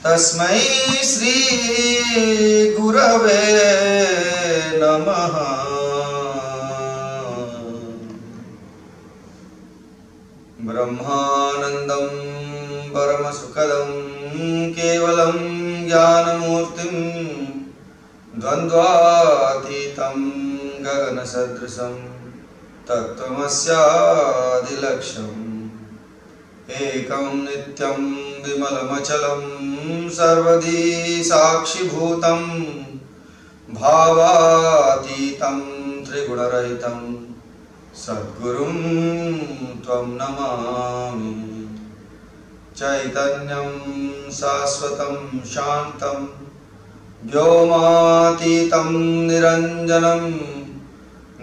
तस्मै श्री गुरवे नमः। ब्रह्मानन्दं परमसुखदं केवलं ज्ञानमूर्तिं द्वन्द्वातीतं गगनसदृशं तत्त्वमस्यादिलक्ष्यम् एकं नित्यं विमलमचलं सर्वदी साक्षिभूतं भावातीतं त्रिगुणरहितं सद्गुरुं त्वं नमामि। चैतन्यं शाश्वतं शान्तं व्योमातीतं निरञ्जनं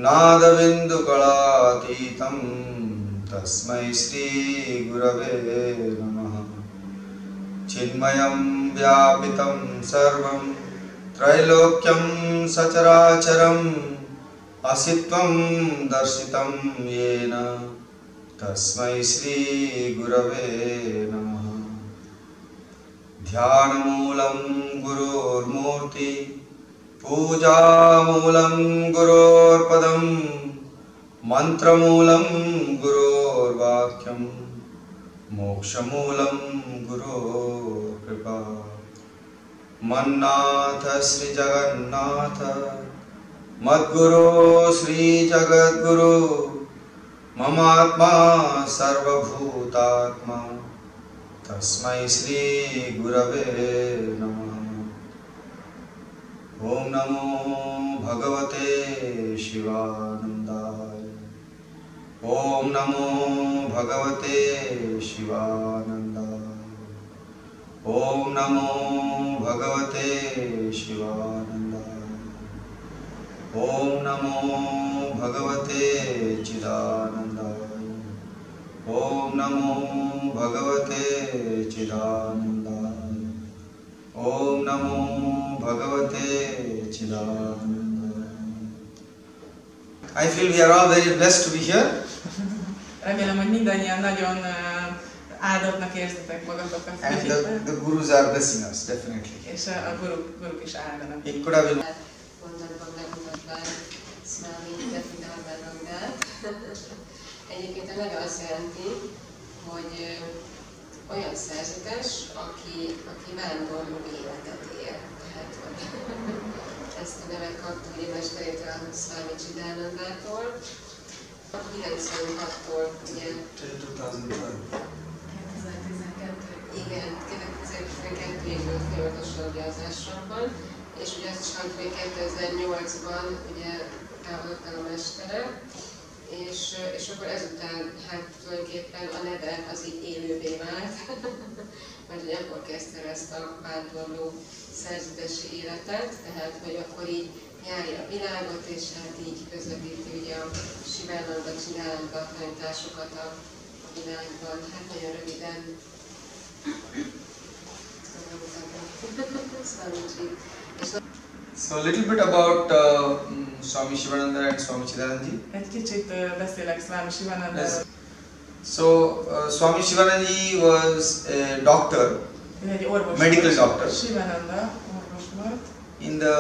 नादबिन्दुकलातीतं तस्मै श्री गुरवे नमः। चिन्मयं व्यापितं सर्वं त्रैलोक्यं सचराचरं असित्वं दर्शितं येन तस्मै श्री गुरवे नमः। ध्यानमूलं गुरोर्मूर्ति पूजामूलं गुरोर्पदं मंत्रमूलं गुरोर्वाक्यं मोक्षमूलं गुरोर्कृपा। मन्नाथ श्री जगन्नाथ मद्गुरो श्री जगद्गुरु ममात्मा सर्वभूतात्मा तस्मै श्री गुरवे नमः। ओम नमो भगवते शिवानन्दाय। ओम नमो भगवते शिवानन्दाय। ओम नमो भगवते शिवानन्दाय। ओम नमो भगवते चिदानन्दाय। ओम नमो भगवते चिदानन्दाय। ओम नमो भगवते चिदानन्दाय। I feel we are all very blessed to be here. Remélem, hogy mindannyian nagyon áldottnak érzitek magatokat. And the gurus are blessing us, definitely. És a guruk is áldanak. It could have been. Mondatban bemutatva Szvámi Jatidharmánandát. Egyébként a neve azt jelenti, hogy olyan szerzetes, aki vándorló életet él. Tehát, ezt a nevet kapta ugye mesterétől, a Szvámi Csidánandától. 96-tól ugye... 2012. Igen, 2012-ig volt folyamatosan ugye az ásramban, és ugye azt is mondta, hogy 2008-ban ugye távolodott el a mestere, és akkor ezután hát tulajdonképpen a neve az így élővé vált, mert hogy akkor kezdte ezt a vándorló szerzetesi életet, tehát hogy akkor így járja a világot, és hát így közvetíti ugye a Szvámi Csidánanda tanításokat a világban. Hát nagyon röviden. So a little bit about Swami Shivananda and Swami Csidánanda. Egy kicsit beszélek Szvámi Csidánandáról. So Swami Shivananda was a doctor, medical doctor. Shivananda orvos volt. In the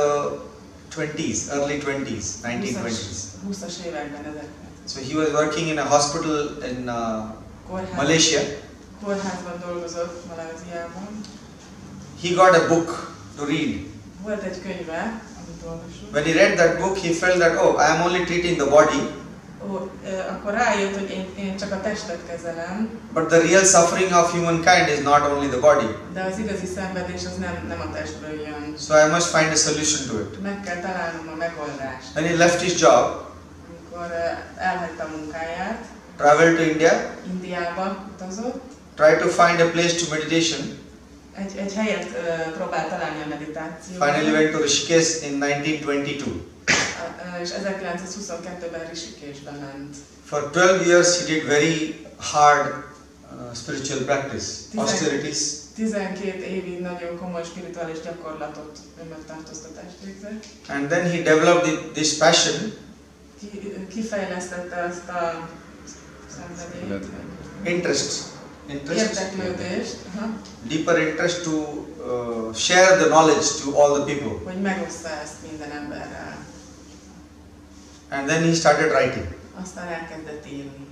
20s, early 20s, 1920s. 20-as években ezekben. So he was working in a hospital in Malaysia. Kórházban dolgozott Maláziában. He got a book to read. Volt egy könyve, amit olvasott. When he read that book, he felt that, oh, I am only treating the body, Akkor rájött, hogy én csak a testet kezelem. But the real suffering of humankind is not only the body. De az igazi szenvedés az nem a testből jön. So I must find a solution to it. Meg kell találnom a megoldást. When he left his job, Amikor elhagyta a munkáját, traveled to India, Indiába utazott, tried to find a place to meditation. egy helyet próbált találni a meditációra. Finally went to Rishikesh in 1922. És 1922-ben Rishikeshbe ment. For 12 years he did very hard spiritual practice, austerities. 12 évig nagyon komoly spirituális gyakorlatot, önmegtartóztatást végzett. And then he developed this passion, Kifejlesztette azt a szenvedélyt, interest, érdeklődést, deeper interest to share the knowledge to all the people. hogy megoszta ezt minden emberrel. And then he started writing. Aztán elkezdett írni.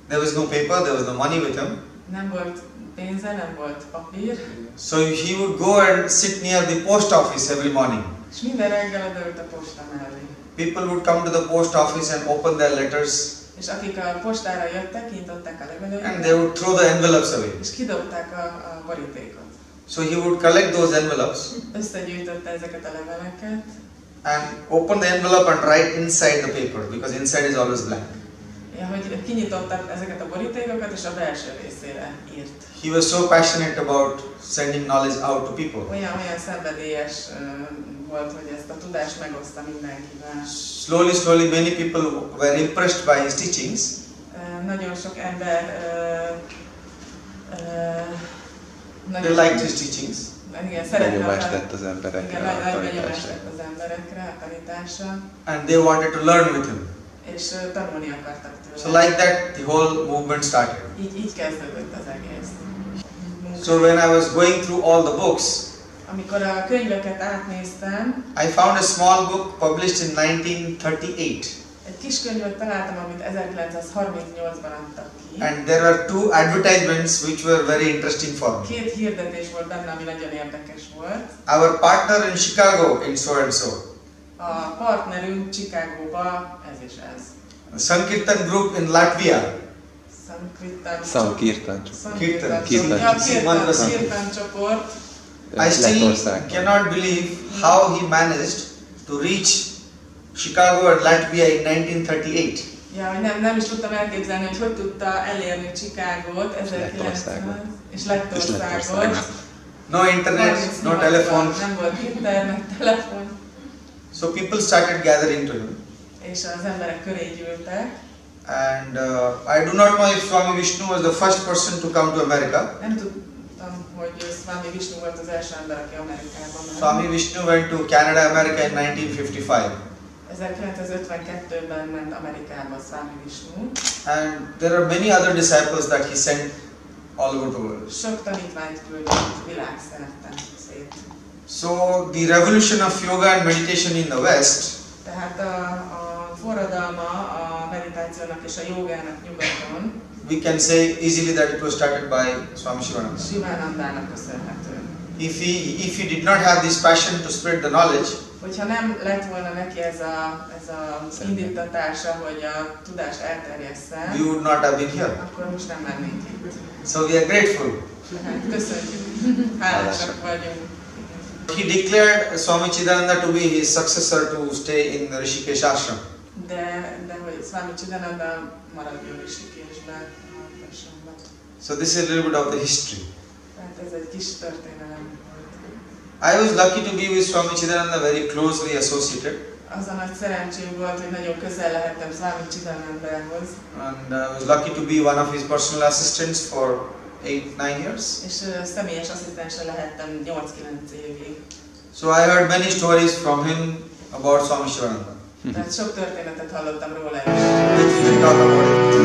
There was no paper, there was no money with him. Nem volt pénze, nem volt papír. So he would go and sit near the post office every morning. És minden reggel odaült a posta mellé. People would come to the post office and open their letters. És akik a postára jöttek, kinyitották a leveleket. And they would throw the envelopes away. És kidobták a borítékot. So he would collect those envelopes. Összegyűjtötte ezeket a leveleket. And open the envelope and write inside the paper, because inside is always blank. Ja, hogy kinyitottak ezeket a borítékokat, és a belső részére írt. He was so passionate about sending knowledge out to people. Olyan szenvedélyes volt, hogy ezt a tudást megoszta mindenkivel. Slowly, many people were impressed by his teachings. Nagyon sok ember They liked his teachings. Benyomást tett az emberekre a tanítása. And they wanted to learn with him. És tanulni akartak tőle. So like that, the whole movement started. Így kezdődött az egész. So when I was going through all the books, amikor a könyveket átnéztem, I found a small book published in 1938. Egy kis könyvet találtam, amit 1938-ban adtak ki. And there were two advertisements which were very interesting for me. Két hirdetés volt benne, ami nagyon érdekes volt. Our partner in Chicago in so and so. A partnerünk Chicagóba ez és ez. A Sankirtan group in Latvia. Sankirtan csoport. I still cannot believe how he managed to reach Chicago and Latvia in 1938. Ja, hogy nem is tudtam elképzelni, hogy tudta elérni Chicagót 1900 és Lettországot. No internet, no telephone. Nem volt internet, telefon. So people started gathering to him. És az emberek köré gyűltek. And I do not know if Swami Vishnu was the first person to come to America. Nem tudtam, hogy Szvámi Vishnu volt az első ember, aki Amerikában ment. Swami Vishnu went to Canada, America in 1955. 1952-ben ment Amerikába Szvámi Vishnu. And there are many other disciples that he sent all over the world. Sok tanítványt küldött világszerte szét. So the revolution of yoga and meditation in the West, tehát a forradalma a meditációnak és a jogának nyugaton, we can say easily that it was started by Swami Csidánanda. Csidánandának köszönhető. If he did not have this passion to spread the knowledge, hogyha nem lett volna neki ez a indítatása, hogy a tudást elterjessze, we would not have been here. Akkor most nem lennénk itt. So we are grateful. Köszönjük. Hálásak vagyunk. He declared Swami Csidánanda to be his successor to stay in the Rishikesh ashram. De hogy Szvámi Csidánanda maradjon Rishikeshben, a ashramban. So this is a little bit of the history. Tehát ez egy kis történelem. I was lucky to be with Swami Csidánanda, very closely associated. Az a nagy szerencsém volt, hogy nagyon közel lehettem Szvámi Csidánandához. And I was lucky to be one of his personal assistants for 8-9 years. És személyes asszisztense lehettem 8-9 évig. So I heard many stories from him about Swami Csidánanda. Tehát sok történetet hallottam róla is. Which we will talk about it.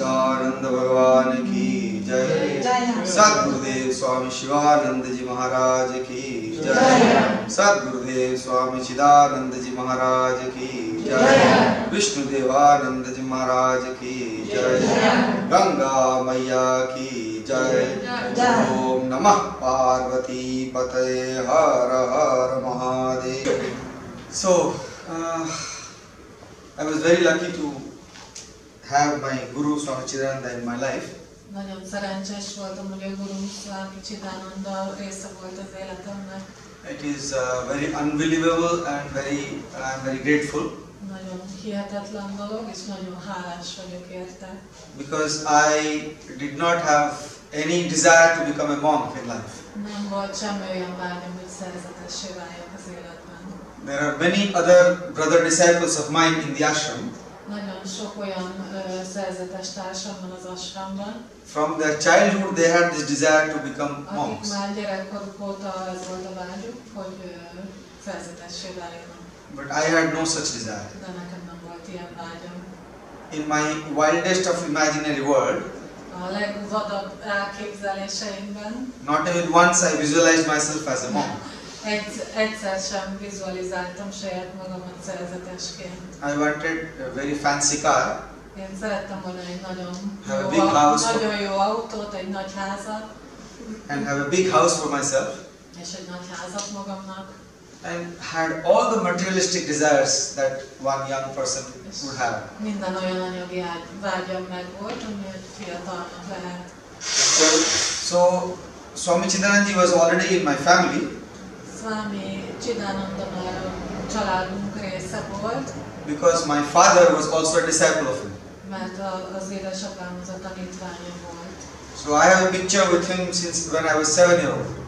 Csidánanda Bhagavan ki jai. Sadgurudev Szvámi Jatidharmánanda Maharaj ki jai. Sadgurudev Szvámi Csidánanda Maharaj ki jai. Vishnu Devananda Maharaj ki jai. Ganga Maiya ki jai. Om Namah Parvati Pataya Har Har Mahadev. So, I was very lucky to have my Guru Szvámi Csidánanda in my life. Nagyon szerencsés voltam, hogy a Guru Szvámi Csidánanda része volt az életemnek. It is very unbelievable and I'm very grateful. Nagyon hihetetlen dolog, és nagyon hálás vagyok érte. Because I did not have any desire to become a monk in life. Nem volt semmi olyan vágyam, hogy szerzetessé váljak az életben. There are many other brother disciples of mine in the ashram. Nagyon sok olyan szerzetes társam van az ashramban. From their childhood they had this desire to become monks. Akik már gyerekkoruk óta ez volt a vágyuk, hogy szerzetessé váljanak. But I had no such desire. De nekem nem volt ilyen vágyam. In my wildest of imaginary world, a legvadabb elképzeléseimben, not even once I visualized myself as a monk. Egyszer sem vizualizáltam saját magamat szerzetesként. I wanted a very fancy car. Én szerettem volna egy nagyon jó autót, egy nagy házat. And have a big house for myself. És egy nagy házat magamnak. And had all the materialistic desires that one young person would have. Minden olyan anyagi vágyam meg volt, ami egy fiatalnak lehet. So Szvámi Csidánanda was already in my family. Szvámi Csidánanda már a családunk része volt. Because my father was also a disciple of him. Mert az édesapám az a tanítványa volt. So I have a picture with him since when I was 7-year-old.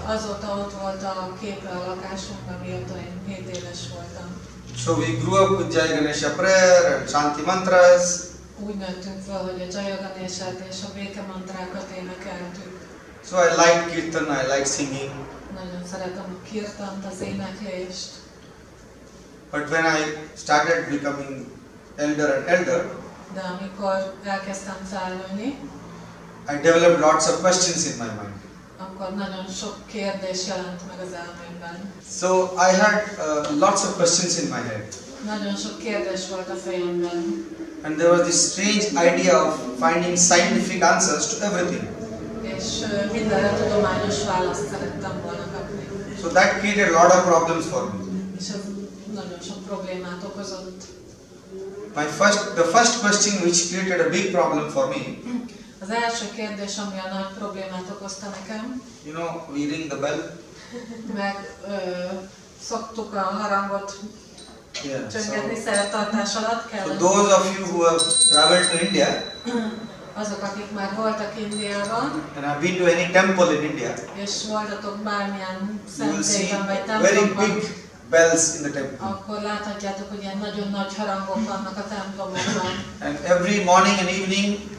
Azóta ott volt a képe a lakásunkban, mióta én 7 éves voltam. So we grew up with Jai Ganesha prayer and Shanti mantras. Úgy nőttünk fel, hogy a Jai Ganeshat és a béke mantrákat énekeltük. So I liked kirtan, I liked singing. Nagyon szeretem a kirtant, az éneklést. But when I started becoming elder and elder, de amikor elkezdtem felnőni, I developed lots of questions in my mind. Akkor nagyon sok kérdés jelent meg az elmémben. So I had lots of questions in my head. Nagyon sok kérdés volt a fejemben. And there was this strange idea of finding scientific answers to everything. És mindenre tudományos választ szerettem volna kapni. So that created a lot of problems for me. És ez nagyon sok problémát okozott. The first question which created a big problem for me. Az első kérdés, ami a nagy problémát okozta nekem. You know, we ring the bell. Meg szoktuk a harangot csöngetni szertartás alatt kell. So those of you who have traveled to India, azok, akik már voltak Indiában, and have been to any temple in India, és voltatok bármilyen you will see szentségben vagy very templomban, big bells in the temple. akkor láthatjátok, hogy ilyen nagyon nagy harangok vannak a templomokban. And every morning and evening,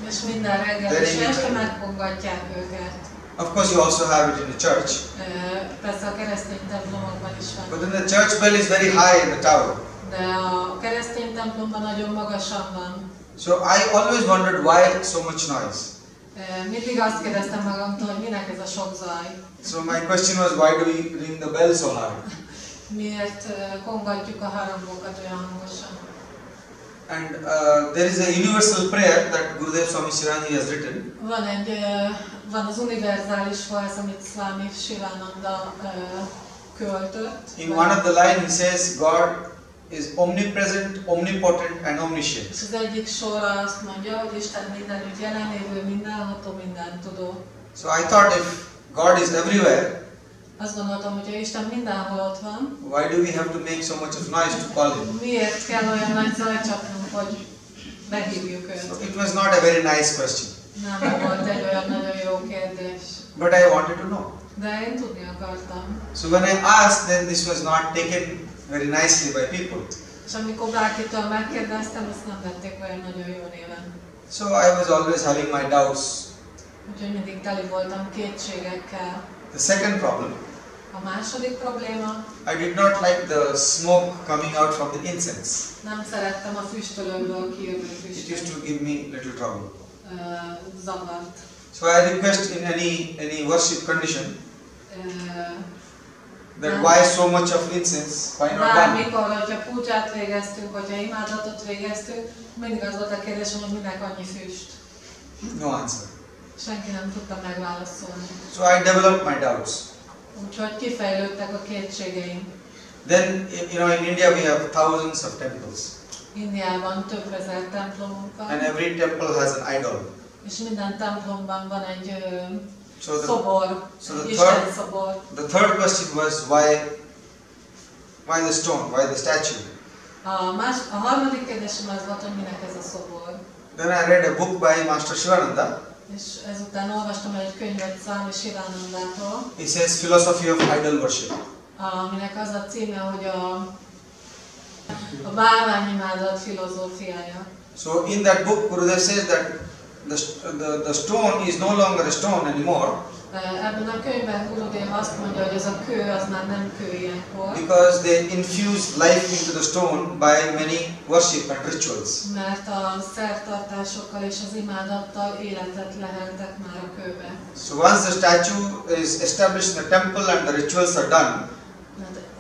és minden reggel és este megkongatják őket. Of course, you also have it in the church. Persze a keresztény templomokban is van. But then the church bell is very high in the tower. De a keresztény templomban nagyon magasan van. So I always wondered why so much noise. Mindig azt kérdeztem magamtól, hogy minek ez a sok zaj. So my question was, why do we ring the bell so high? Miért kongatjuk a harangokat olyan hangosan? And there is a universal prayer that Gurudev Szvámi Csidánanda has written. Van az univerzális vers, amit Szvámi Csidánanda költött. In one of the lines he says, God is omnipresent, omnipotent and omniscient. És az egyik sorra azt mondja, hogy Isten mindenütt jelenlévő, mindenható, mindentudó. So I thought if God is everywhere, azt gondoltam, hogy ha Isten mindenhol ott van, why do we have to make so much of noise to call him? Miért kell olyan nagy zajcsapnunk, hogy behívjuk őt? So it was not a very nice question. Nem volt egy olyan nagyon jó kérdés. But I wanted to know. De én tudni akartam. So when I asked, then this was not taken very nicely by people. És amikor bárkitől megkérdeztem, azt nem vették olyan nagyon jó néven. So I was always having my doubts. Úgyhogy mindig teli voltam kétségekkel. The second problem. A második probléma. I did not like the smoke coming out from the incense. Nem szerettem a füstölőből kijövő füstöt. It used to give me little trouble. Zavart. So I request in any worship condition that why so much of incense? Why not one? Bármikor, hogyha púdzsát végeztünk, hogyha imádatot végeztünk, mindig az volt a kérdés, hogy minek annyi füst. No answer. Senki nem tudta megválaszolni. So I developed my doubts. Úgyhogy kifejlődtek a kétségeim. Then, in India we have thousands of temples. Indiában több ezer templomunk van. And every temple has an idol. És minden templomban van egy szobor, Isten szobor. The third question was why the stone, why the statue? A harmadik kérdésem az volt, hogy minek ez a szobor. Then I read a book by Master Shivananda. És ezután olvastam egy könyvet Szvámi Csidánandától. He says Philosophy of Idol Worship. Aminek az a címe, hogy a bálványimádat filozófiája. So in that book, Gurudev says that the stone is no longer a stone anymore. Ebben a könyvben Gurudev azt mondja, hogy ez a kő az már nem kő ilyenkor. Because they infused life into the stone by many worship and rituals. Mert a szertartásokkal és az imádattal életet leheltek már a kőbe. So once the statue is established in the temple and the rituals are done,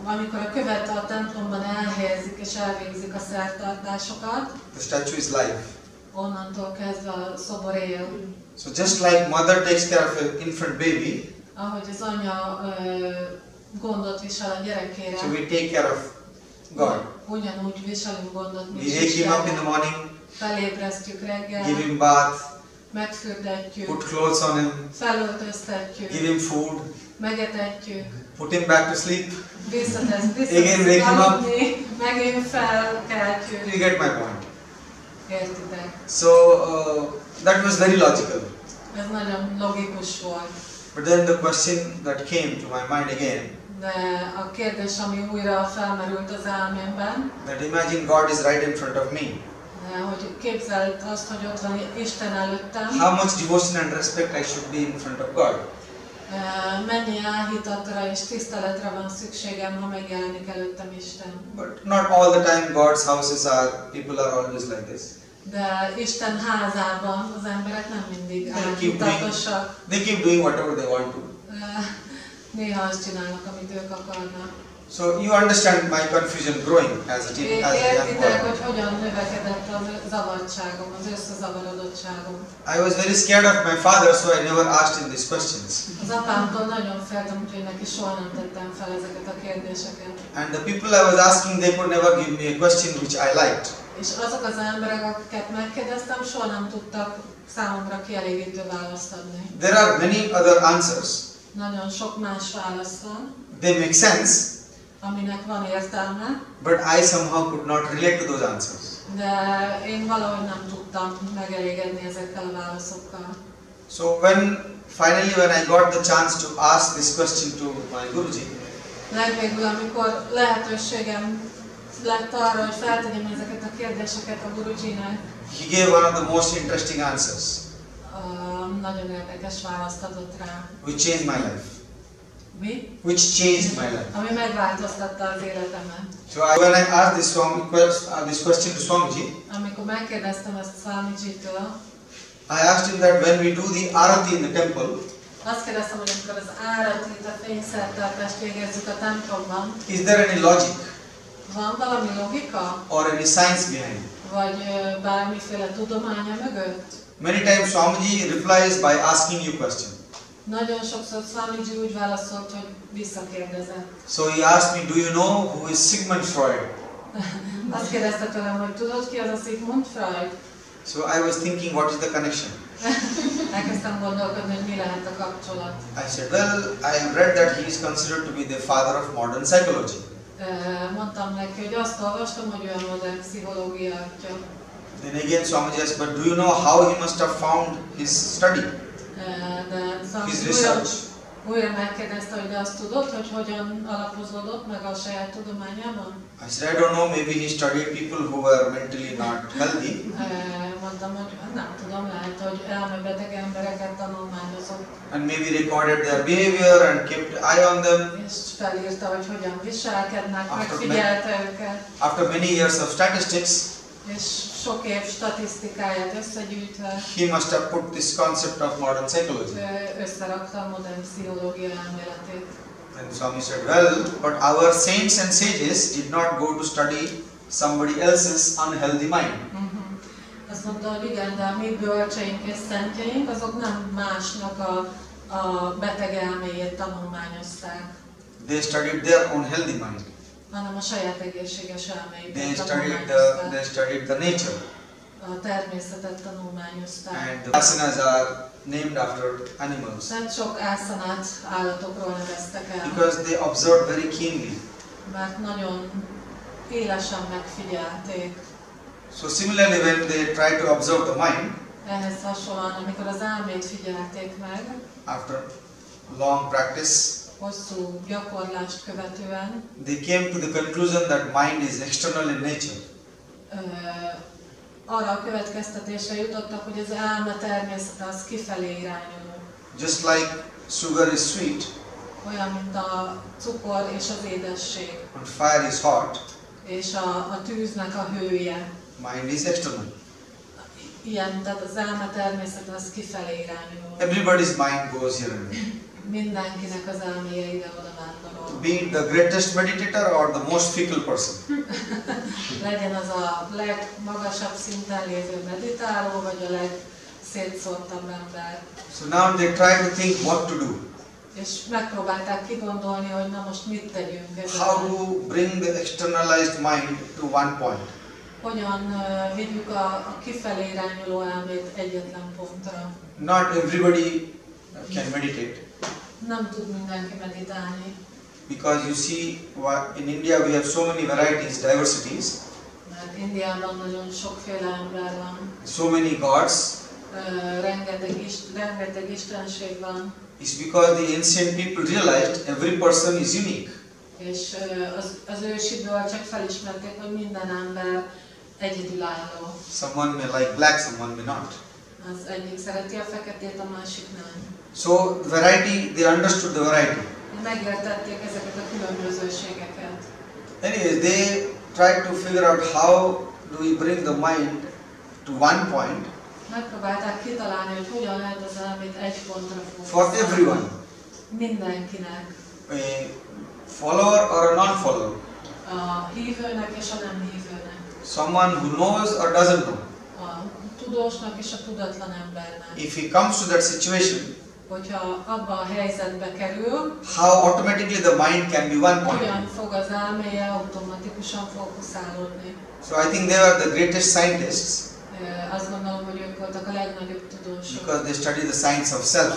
amikor a követ a templomban elhelyezik és elvégzik a szertartásokat, the statue is live. Onnantól kezdve a szobor él. So just like mother takes care of an infant baby, ahogy az anya gondot visel a gyerekére, so we take care of God. Ugyanúgy viselünk gondot mi We wake him up in the morning, felébresztjük reggel, give him bath, megfürdetjük, put clothes on him, felöltöztetjük, give him food, megetetjük, put him back to sleep, visszateszik aludni, megint felkeltjük. You get my point. Értitek? So that was very logical. Ez nagyon logikus volt. But then the question that came to my mind again. De a kérdés, ami újra felmerült az elmémben, that imagine God is right in front of me. Hogy képzeld azt, hogy ott van Isten előttem. How much devotion and respect I should be in front of God. Mennyi áhítatra és tiszteletre van szükségem, ha megjelenik előttem Isten. But not all the time God's houses are, people are always like this. De Isten házában az emberek nem mindig áhítatosak. They keep doing whatever they want to. Néha azt csinálnak, amit ők akarnak. So you understand my confusion growing as a teen, as a young Értitek, boy. hogy hogyan növekedett a zavartságom, az összezavarodottságom. I was very scared of my father, so I never asked him these questions. Az apámtól nagyon féltem, úgyhogy neki soha nem tettem fel ezeket a kérdéseket. And the people I was asking, they could never give me a question which I liked. És azok az emberek, akiket megkérdeztem, soha nem tudtak számomra kielégítő választ adni. There are many other answers. Nagyon sok más válasz van. They make sense. Aminek van értelme. But I somehow could not relate to those answers. De én valahogy nem tudtam megelégedni ezekkel a válaszokkal. So finally when I got the chance to ask this question to my Guruji, legvégül, amikor lehetőségem lett arra, hogy feltegyem ezeket a kérdéseket a Gurujinek, he gave one of the most interesting answers. Nagyon érdekes választ adott rá. Which changed my life. Mi? Which changed my life. Ami megváltoztatta az életemet. So when I asked this question to Swamiji, amikor megkérdeztem ezt Swamijitől, I asked him that when we do the arati in the temple, azt kérdeztem, hogy amikor az áratit, a fényszertartást végezzük a templomban, is there any logic? Van valami logika? Or any science behind it? Vagy bármiféle tudománya mögött? Many times Swamiji replies by asking you question. Nagyon sokszor Swamiji úgy válaszolt, hogy visszakérdezett. So he asked me, do you know who is Sigmund Freud? Azt kérdezte tőlem, hogy tudod ki az a Sigmund Freud? So I was thinking, what is the connection? Elkezdtem gondolkodni, hogy mi lehet a kapcsolat. I said, well, I have read that he is considered to be the father of modern psychology. Mondtam neki, hogy azt olvastam, hogy ő a modern pszichológia atya. Then again Swamiji asked, but do you know how he must have found his study? His research? Újra megkérdezte, hogy de azt tudod, hogy hogyan alapozódott meg a saját tudományában? I said, I don't know, maybe he studied people who were mentally not healthy. Mondtam, hogy nem tudom, lehet, hogy elmebeteg embereket tanulmányozott. And maybe recorded their behavior and kept eye on them. És felírta, hogy hogyan viselkednek, megfigyelte őket. After many years of statistics, és sok év statisztikáját összegyűjtve, he must have put this concept of modern psychology. Összerakta a modern pszichológia elméletét. And Swami said, well, but our saints and sages did not go to study somebody else's unhealthy mind. Azt mondta, hogy igen, de a mi bölcseink és szentjeink, azok nem másnak a beteg elméjét tanulmányozták. They studied their own healthy mind. Hanem a saját egészséges elméjét tanulmányozták. They studied the nature. A természetet tanulmányozták. And the asanas are named after animals. Tehát sok ászanát állatokról neveztek el. Because they observed very keenly. Mert nagyon élesen megfigyelték. So similarly, when they try to observe the mind, ehhez hasonlóan, amikor az elmét figyelték meg, after long practice, hosszú gyakorlást követően, they came to the conclusion that mind is external in nature. Arra a következtetésre jutottak, hogy az elme természete az kifelé irányuló. Just like sugar is sweet, olyan, mint a cukor és az édesség, and fire is hot, és a tűznek a hője. Mind is external. Ilyen, tehát az elme természete az kifelé irányuló. Everybody's mind goes here and there. Mindenkinek az elméje ide-oda vándorol. Be it the greatest meditator or the most fickle person. Legyen az a legmagasabb szinten lévő meditáló, vagy a legszétszórtabb ember. So now they try to think what to do. És megpróbálták kigondolni, hogy na most mit tegyünk. How to bring the externalized mind to one point. Hogyan vigyük a kifelé irányuló elmét egyetlen pontra. Not everybody can meditate. Nem tud mindenki meditálni. Because you see, in India we have so many varieties, diversities. Mert Indiában nagyon sokféle ember van. So many gods. Rengeteg istenség van. It's because the ancient people realized every person is unique. És az ősi bölcsek felismerték, hogy minden ember egyedülálló. Someone may like black, someone may not. Az egyik szereti a feketét, a másik nem. So the variety, they understood the variety. Megértették ezeket a különbözőségeket. Anyways, they tried to figure out how do we bring the mind to one point. Megpróbálták kitalálni, hogy hogyan lehet az elmét egy pontra fókuszálni. For everyone. Mindenkinek. A follower or a non-follower. A hívőnek és a nem hívőnek. Someone who knows or doesn't know. A tudósnak és a tudatlan embernek. If he comes to that situation, hogyha abba a helyzetbe kerül, how automatically the mind can be one point. Hogyan fog az elméje automatikusan fókuszálódni. So I think they were the greatest scientists. Azt gondolom, hogy ők voltak a legnagyobb tudósok. Because they study the science of self.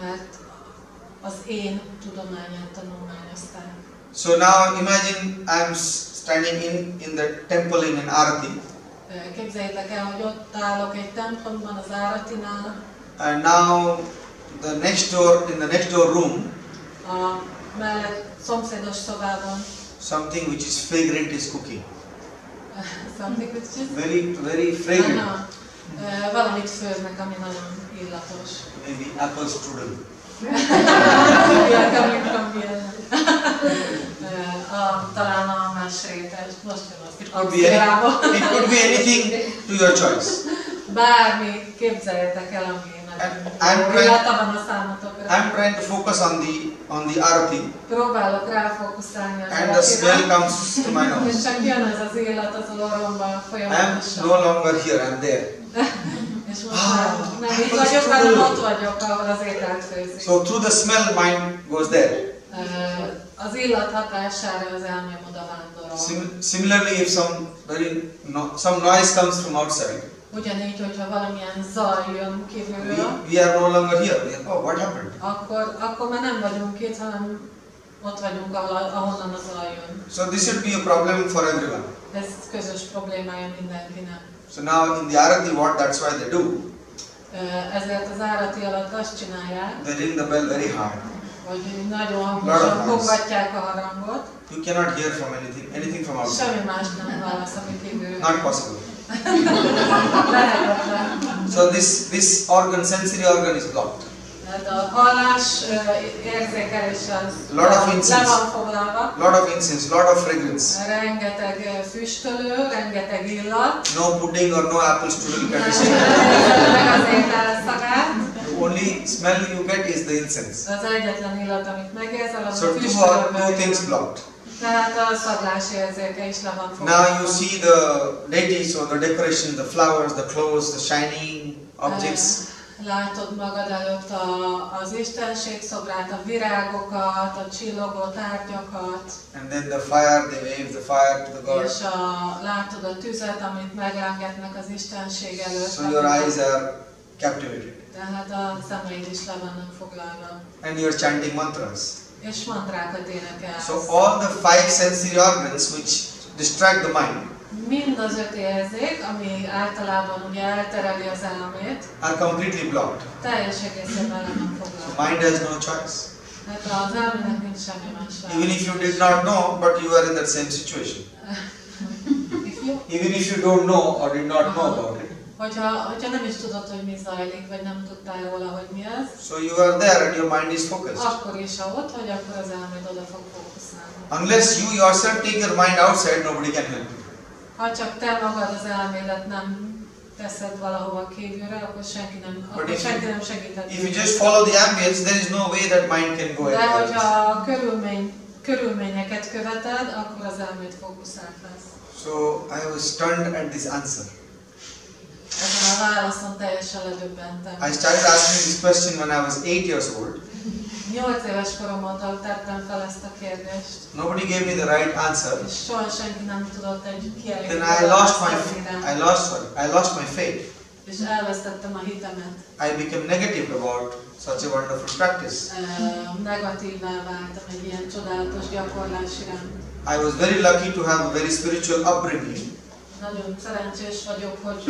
Mert az én tudományát tanulmányozták. So now imagine I'm standing in the temple in an arati. Képzeljétek el, hogy ott állok egy templomban az áratinál. And now the next door, in the next door room, a mellett szomszédos szobában, something which is fragrant is cooking. something which is very fragrant. Valamit főznek, ami nagyon illatos. Maybe apple strudel. Talán a más rétes. Most it could be anything to your choice. Bármi, képzeljétek el, ami I'm trying to focus on the arati. Próbálok ráfókuszálni az and the smell comes to my nose. És csak jön ez az illat az orromba folyamatosan. I'm no longer here, I'm there. És most nem így vagyok, hanem ott vagyok, ahol az ételt főzik. So through the smell, mind goes there. Az illat hatására az elmém oda vándorol. Similarly, if some noise comes from outside, ugyanígy, hogyha valamilyen zaj jön kívülről, we are no longer here. Oh, what happened? Akkor már nem vagyunk itt, hanem ott vagyunk, ahonnan az zaj jön. So this should be a problem for everyone. Ez közös problémája mindenkinek. So now in the arati, that's why they do. Ezért az árati alatt azt csinálják, they ring the bell very hard. Hogy nagyon hangosan kongatják a harangot. You cannot hear from anything from outside. Semmi más nem hallasz, amit kívülről. Not possible. Lehetetlen. So this organ, sensory organ is blocked. A hallás érzékelés az Lot of incense. le van foglalva. Lot of incense, lot of fragrance. Rengeteg füstölő, rengeteg illat. No pudding or no apples to look at. Meg az étel szagát. The only smell you get is the incense. Az egyetlen illat, amit megérzel, az So a füstölőből. two things blocked. Tehát a szaglás érzéke is le van foglalva. Now you see the deities or the decoration, the flowers, the clothes, the shining objects. Látod magad előtt az istenség szobrát, a virágokat, a csillogó tárgyakat. And then the fire, they wave the fire to the god. És látod a tüzet, amit meglengetnek az istenség előtt. So your eyes are captivated. Tehát a szemeid is le vannak foglalva. And you're chanting mantras. És mantrákat énekelsz. So all the five sensory organs which distract the mind. Mind az 5 érzék, ami általában ugye eltereli az elmét, are completely blocked. teljes egészében le van foglalva. So mind has no choice. Hát az elmének nincs semmi más válasz. Even if you did not know, but you are in that same situation. Even if you don't know or did not know about it. Hogyha nem is tudod, hogy mi zajlik, vagy nem tudtál róla, hogy mi ez, So you are there and your mind is focused. akkor is, ha ott vagy, akkor az elméd oda fog fókuszálni. Unless you yourself take your mind outside, nobody can help you. Ha csak te magad az elmédet nem teszed valahova kívülre, akkor senki nem segíthet. If you just follow the ambience, there is no way that mind can go De anywhere hogyha else. a körülményeket követed, akkor az elméd fókuszált lesz. So I was stunned at this answer. Ezen a válaszon teljesen ledöbbentem. I started asking this question when I was 8 years old. 8 éves koromban tettem fel ezt a kérdést. Nobody gave me the right answer. És soha senki nem tudott egy kielégítő Then I lost my faith. És elvesztettem a hitemet. I became negative about such a wonderful practice. Negatívvá váltam egy ilyen csodálatos gyakorlás iránt. I was very lucky to have a very spiritual upbringing. Nagyon szerencsés vagyok, hogy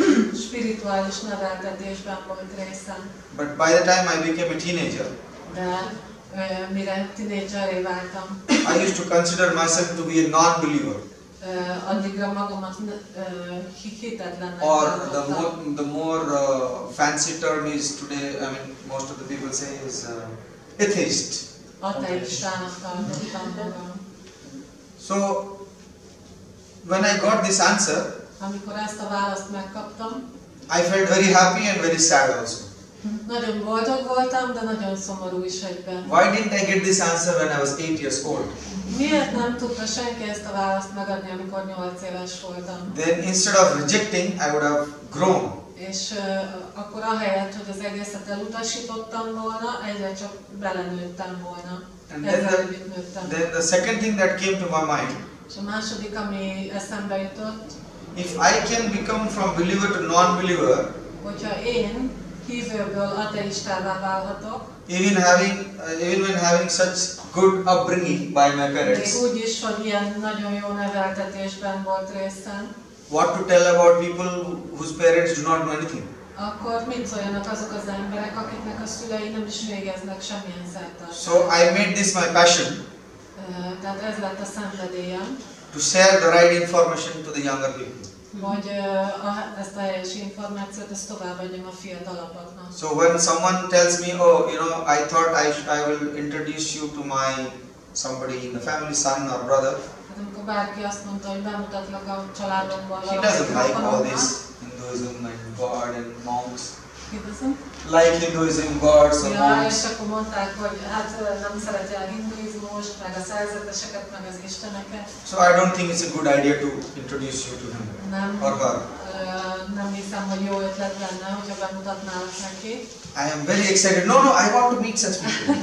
spirituális neveltetésben volt részem. But by the time I became a teenager, De mire tinédzseré váltam, I used to consider myself to be a non-believer. Addigra magamat hitetlennek Or tartottam. the more fancy term is today, I mean, most of the people say is atheist. Ateistának tartottam magam. So when I got this answer, Amikor ezt a választ megkaptam, I felt very happy and very sad also. nagyon boldog voltam, de nagyon szomorú is egyben. Why didn't I get this answer when I was 8 years old? Miért nem tudta senki ezt a választ megadni, amikor 8 éves voltam? Then instead of rejecting, I would have grown. És akkor ahelyett, hogy az egészet elutasítottam volna, egyre csak belenőttem volna. And Ezzel együtt nőttem. then the second thing that came to my mind, És a második, ami eszembe jutott, if I can become from believer to non-believer, hogyha én hívőből ateistává válhatok, even when having such good upbringing by my parents, még úgy is, hogy ilyen nagyon jó neveltetésben volt részem, what to tell about people whose parents do not know anything? akkor mit szóljanak azok az emberek, akiknek a szülei nem is végeznek semmilyen szertartást? So I made this my passion Tehát ez lett a szenvedélyem, to share the right information to the younger people. hogy ezt a helyes információt ezt továbbadjam a fiatalabbaknak. So when someone tells me, oh, you know, I thought I will introduce you to somebody in the family, son or brother. Hát amikor bárki azt mondta, hogy bemutatlak a családomban He doesn't like all this Hinduism and God and monks. Like Hinduism, gods or Ja, monks. és akkor mondták, hogy hát nem szereti a hinduizmust, meg a szerzeteseket, meg az isteneket. So I don't think it's a good idea to introduce you to him or her. Nem hiszem, hogy jó ötlet lenne, hogyha bemutatnálak neki. I am very excited. No, I want to meet such people.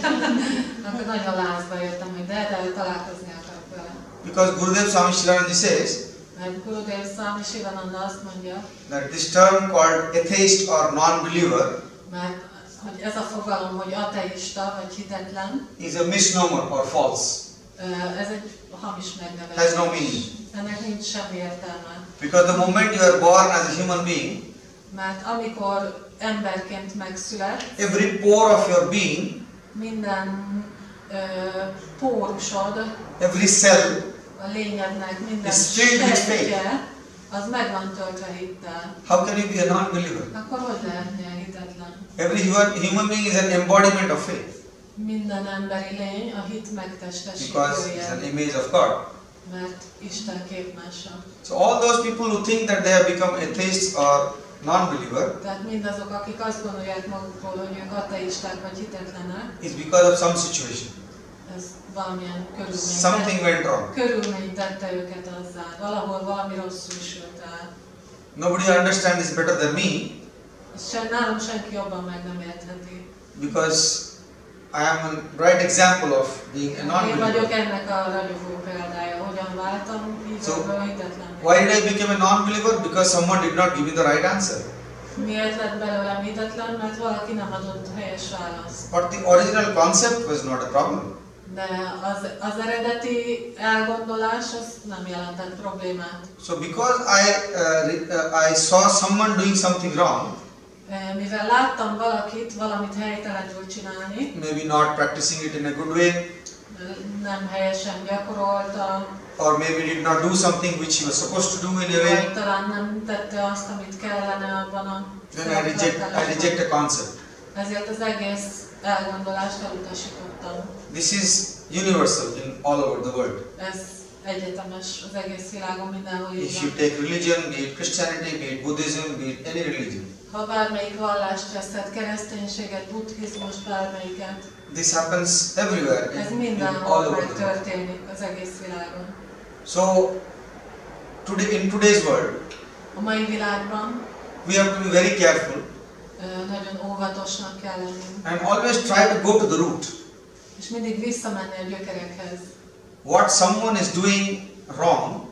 Akkor nagyon lázba jöttem, hogy de találkozni akarok vele. Because Gurudev Szvámi Csidánanda says Mert Gurudev Szvámi Csidánanda azt mondja, that this term called atheist or non-believer mert hogy ez a fogalom, hogy ateista vagy hitetlen, is a misnomer or false. Ez egy hamis megnevezés. Has no meaning. Ennek nincs semmi értelme. Because the moment you are born as a human being, Mert amikor emberként megszület, every pore of your being minden pórusod, every cell a lényednek minden is filled with faith. sejtje, az meg van töltve hittel. How can you be a non-believer? Akkor hogy lehetnél hitetlen? Every human being is an embodiment of faith Minden emberi lény a hit because megtestesítője, it's an image of God. mert Isten képmása. So all those people who think that they have become atheists or non-believer Tehát mindazok, akik azt gondolják magukról, hogy ők ateisták vagy hitetlenek, is because of some situation. ez valamilyen Something went wrong. körülmény tette őket azzá. Valahol valami rosszul sült el. Nobody understands this better than me Nálam senki jobban meg nem értheti. because I am a right example of being a Én non-believer. vagyok ennek a ragyogó példája, hogyan váltam hívőből hitetlenné. Why did I become a non-believer? Because someone did not give me the right answer. Miért lett belőlem hitetlen? Mert valaki nem adott helyes választ. But the original concept was not a problem. De az eredeti elgondolás az nem jelentett problémát. So because I saw someone doing something wrong, Mivel láttam valamit helytelenül csinálni, maybe not practicing it in a good way, nem helyesen gyakorolta, or maybe did not do something which he was supposed to do in a way, vagy talán nem tette azt, amit kellene abban a then I reject a concept. Ezért az egész elgondolást elutasítottam. This is universal in all over the world. Ez egyetemes az egész világon, mindenhol így If you van. take religion, be it Christianity, be it Buddhism, be it any religion, Ha bármelyik vallást veszed, kereszténységet, buddhizmus, bármelyiket, this happens everywhere ez in all mindenhol over the world. megtörténik az egész világon. So in today's world, A mai világban we have to be very careful nagyon óvatosnak kell lenni, and always try to go to the root. és mindig visszamenni a gyökerekhez. What someone is doing wrong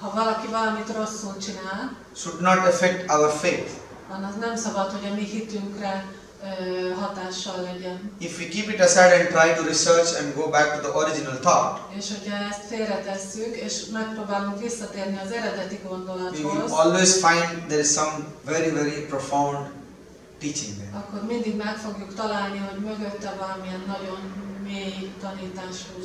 Ha valaki valamit rosszul csinál, should not affect our faith. annak nem szabad, hogy a mi hitünkre hatással legyen. If we keep it aside and try to research and go back to the original thought, És hogyha ezt félretesszük, és megpróbálunk visszatérni az eredeti we will gondolathoz, always find there is some very, very profound teaching there. akkor mindig meg fogjuk találni, hogy mögötte valamilyen nagyon mély tanítás húz.